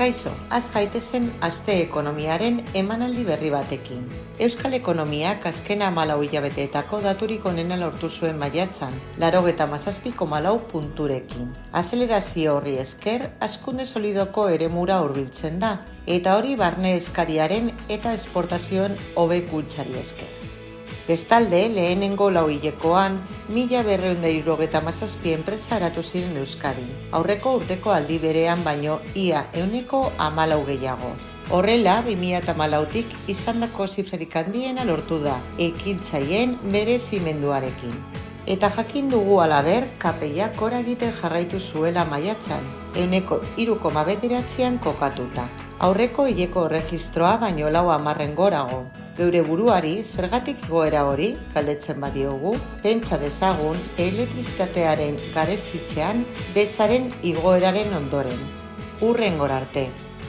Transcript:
Kaixo, az gaitezen aste ekonomiaren emanaldi berri batekin. Euskal ekonomiak azken 14 hilabeteetako daturik onena lortu zuen maiatzan, 97,4 punturekin. Azelerazio horri esker, hazkunde solidoko eremura hurbiltzen da, eta hori barne eskariaren eta esportazioen hobekuntzari esker. Bestalde, lehenengo lauhilekoan, 1.277 enpresa eratu ziren Euskadin. Aurreko urteko aldi berean baino ia 14% gehiago. Horrela, 2014tik izandako zifrarik handiena lortu da, ekintzaileen merezimenduarekin. Eta jakin dugu halaber, KPIak gora egiten jarraitu zuela maiatzan, 3,9an kokatuta. Aurreko hileko erregistroa baino 4% gorago. Geure buruari, zergatik igoera hori, galdetzen badiogu, pentsa dezagun elektrizitatearen garestitzean bezaren igoeraren ondoren. Hurrengora arte.